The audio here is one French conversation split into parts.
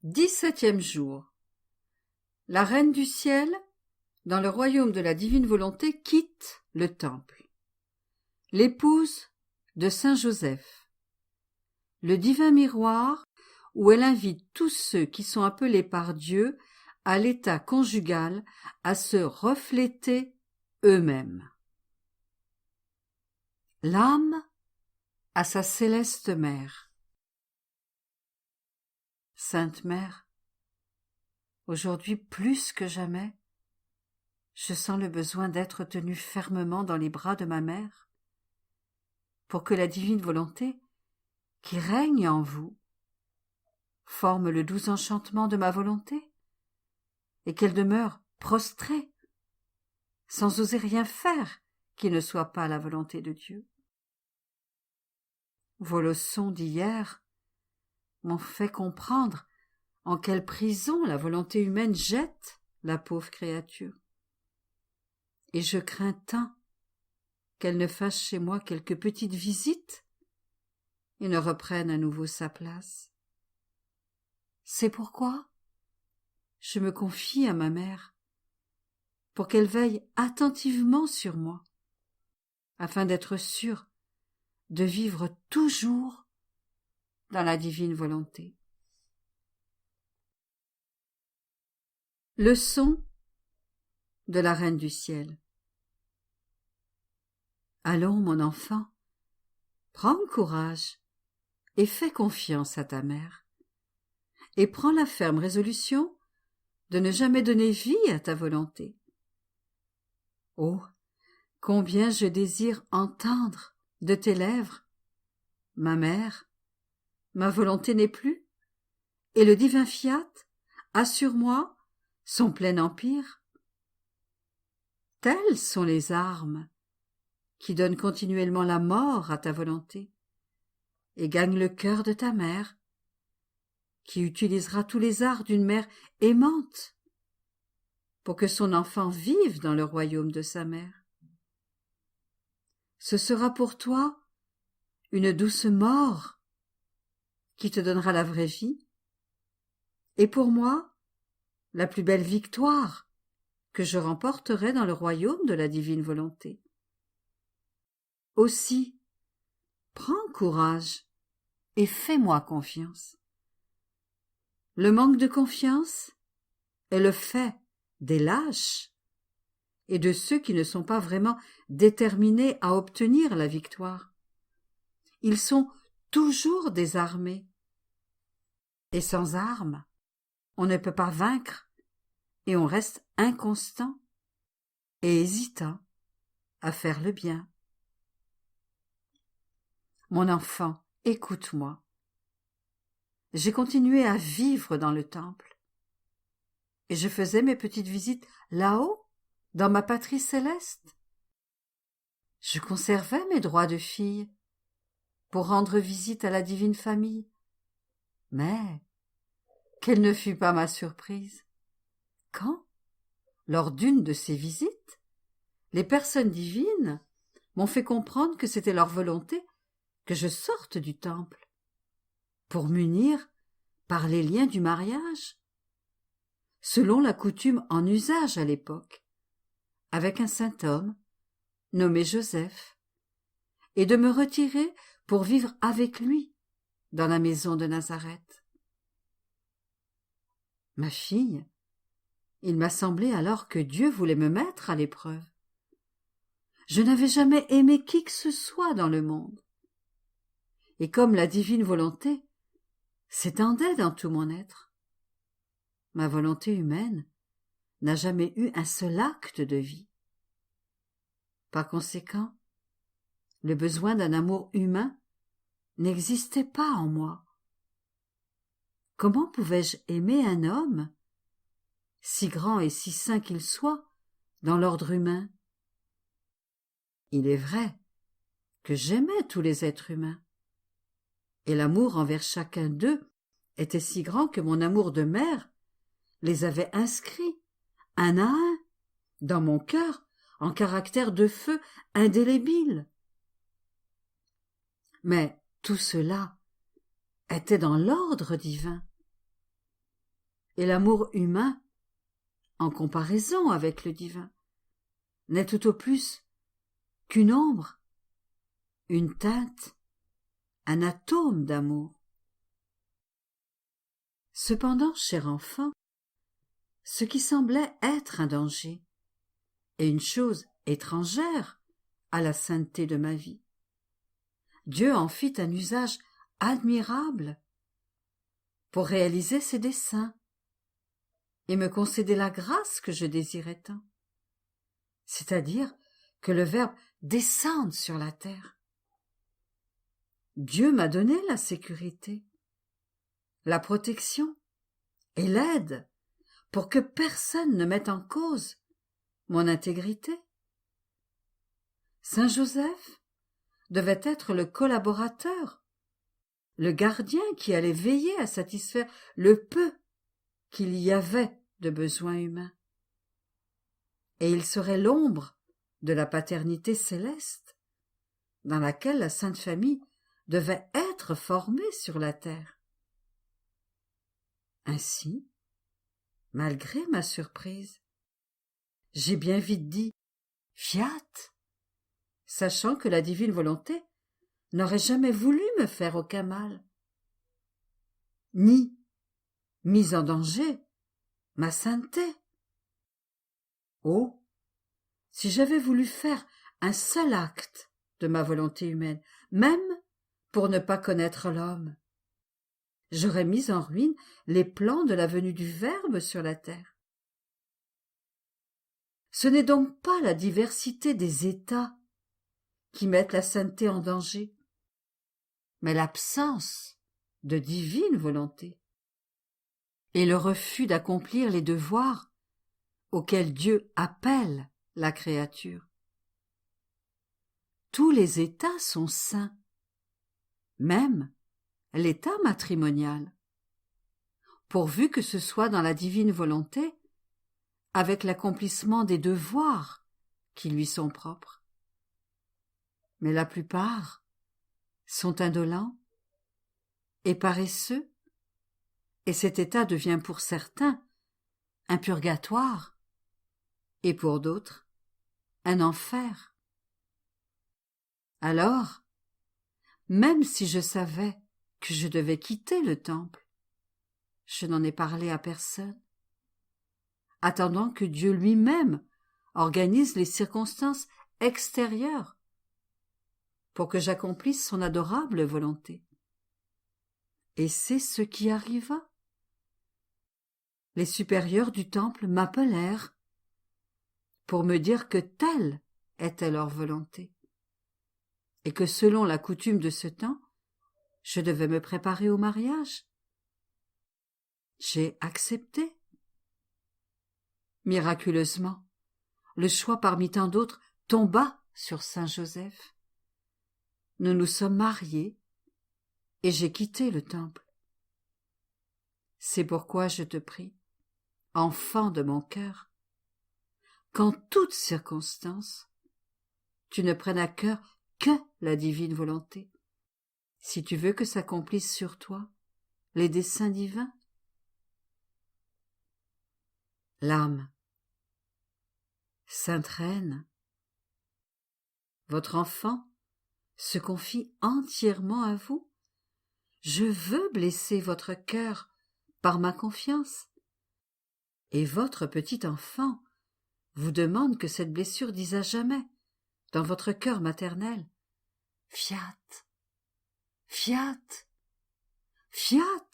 17e jour. La Reine du Ciel, dans le royaume de la divine volonté, quitte le temple. L'épouse de Saint Joseph. Le divin miroir où elle invite tous ceux qui sont appelés par Dieu à l'état conjugal à se refléter eux-mêmes. L'âme à sa céleste mère. Sainte Mère, aujourd'hui plus que jamais, je sens le besoin d'être tenue fermement dans les bras de ma mère, pour que la divine volonté, qui règne en vous, forme le doux enchantement de ma volonté, et qu'elle demeure prostrée, sans oser rien faire qui ne soit pas la volonté de Dieu. Vos leçons d'hier m'ont fait comprendre en quelle prison la volonté humaine jette la pauvre créature. Et je crains tant qu'elle ne fasse chez moi quelques petites visites et ne reprenne à nouveau sa place. C'est pourquoi je me confie à ma mère, pour qu'elle veille attentivement sur moi, afin d'être sûre de vivre toujours dans la divine volonté. Leçon de la Reine du Ciel. Allons, mon enfant, prends courage et fais confiance à ta mère, et prends la ferme résolution de ne jamais donner vie à ta volonté. Oh, combien je désire entendre de tes lèvres: ma mère, ma volonté n'est plus, et le divin fiat a sur moi son plein empire. Telles sont les armes qui donnent continuellement la mort à ta volonté et gagnent le cœur de ta mère, qui utilisera tous les arts d'une mère aimante pour que son enfant vive dans le royaume de sa mère. Ce sera pour toi une douce mort qui te donnera la vraie vie, et pour moi la plus belle victoire que je remporterai dans le royaume de la divine volonté. Aussi, prends courage et fais-moi confiance. Le manque de confiance est le fait des lâches et de ceux qui ne sont pas vraiment déterminés à obtenir la victoire. Ils sont toujours désarmés. Et sans armes, on ne peut pas vaincre, et on reste inconstant et hésitant à faire le bien. Mon enfant, écoute-moi. J'ai continué à vivre dans le temple, et je faisais mes petites visites là-haut, dans ma patrie céleste. Je conservais mes droits de fille pour rendre visite à la divine famille. Mais quelle ne fut pas ma surprise quand, lors d'une de ces visites, les personnes divines m'ont fait comprendre que c'était leur volonté que je sorte du temple pour m'unir par les liens du mariage, selon la coutume en usage à l'époque, avec un saint homme nommé Joseph, et de me retirer pour vivre avec lui dans la maison de Nazareth. Ma fille, il m'a semblé alors que Dieu voulait me mettre à l'épreuve. Je n'avais jamais aimé qui que ce soit dans le monde. Et comme la divine volonté s'étendait dans tout mon être, ma volonté humaine n'a jamais eu un seul acte de vie. Par conséquent, le besoin d'un amour humain n'existait pas en moi. Comment pouvais-je aimer un homme, si grand et si saint qu'il soit, dans l'ordre humain? Il est vrai que j'aimais tous les êtres humains, et l'amour envers chacun d'eux était si grand que mon amour de mère les avait inscrits, un à un, dans mon cœur, en caractère de feu indélébile. Mais tout cela était dans l'ordre divin. Et l'amour humain, en comparaison avec le divin, n'est tout au plus qu'une ombre, une teinte, un atome d'amour. Cependant, cher enfant, ce qui semblait être un danger et une chose étrangère à la sainteté de ma vie, Dieu en fit un usage admirable pour réaliser ses desseins et me concéder la grâce que je désirais tant, c'est-à-dire que le Verbe descende sur la terre. Dieu m'a donné la sécurité, la protection et l'aide pour que personne ne mette en cause mon intégrité. Saint Joseph devait être le collaborateur, le gardien qui allait veiller à satisfaire le peu qu'il y avait de besoins humains. Et il serait l'ombre de la paternité céleste, dans laquelle la Sainte Famille devait être formée sur la terre. Ainsi, malgré ma surprise, j'ai bien vite dit « Fiat », sachant que la divine volonté n'aurait jamais voulu me faire aucun mal, ni mise en danger ma sainteté. Oh, si j'avais voulu faire un seul acte de ma volonté humaine, même pour ne pas connaître l'homme, j'aurais mis en ruine les plans de la venue du Verbe sur la terre. Ce n'est donc pas la diversité des états qui mettent la sainteté en danger, mais l'absence de divine volonté et le refus d'accomplir les devoirs auxquels Dieu appelle la créature. Tous les états sont saints, même l'état matrimonial, pourvu que ce soit dans la divine volonté, avec l'accomplissement des devoirs qui lui sont propres. Mais la plupart sont indolents et paresseux, et cet état devient pour certains un purgatoire, et pour d'autres un enfer. Alors, même si je savais que je devais quitter le temple, je n'en ai parlé à personne, attendant que Dieu lui-même organise les circonstances extérieures pour que j'accomplisse son adorable volonté. Et c'est ce qui arriva. Les supérieurs du temple m'appelèrent pour me dire que telle était leur volonté, et que selon la coutume de ce temps, je devais me préparer au mariage. J'ai accepté. Miraculeusement, le choix parmi tant d'autres tomba sur Saint Joseph. Nous nous sommes mariés et j'ai quitté le temple. C'est pourquoi je te prie, enfant de mon cœur, qu'en toutes circonstances, tu ne prennes à cœur que la divine volonté, si tu veux que s'accomplissent sur toi les desseins divins. L'âme, Sainte Reine, votre enfant se confie entièrement à vous. Je veux blesser votre cœur par ma confiance, et votre petit enfant vous demande que cette blessure dise à jamais, dans votre cœur maternel, « Fiat, fiat, fiat ».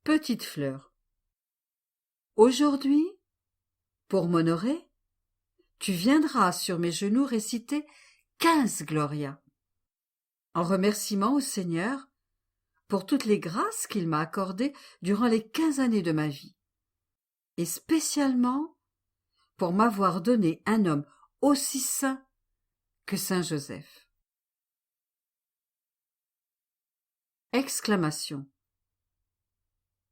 Petite fleur, aujourd'hui, pour m'honorer, tu viendras sur mes genoux réciter 15 Gloria, en remerciement au Seigneur pour toutes les grâces qu'il m'a accordées durant les 15 années de ma vie, et spécialement pour m'avoir donné un homme aussi saint que Saint Joseph. Exclamation.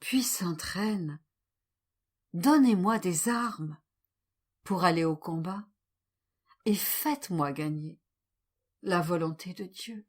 Puissante Reine, donnez-moi des armes pour aller au combat et faites-moi gagner la volonté de Dieu.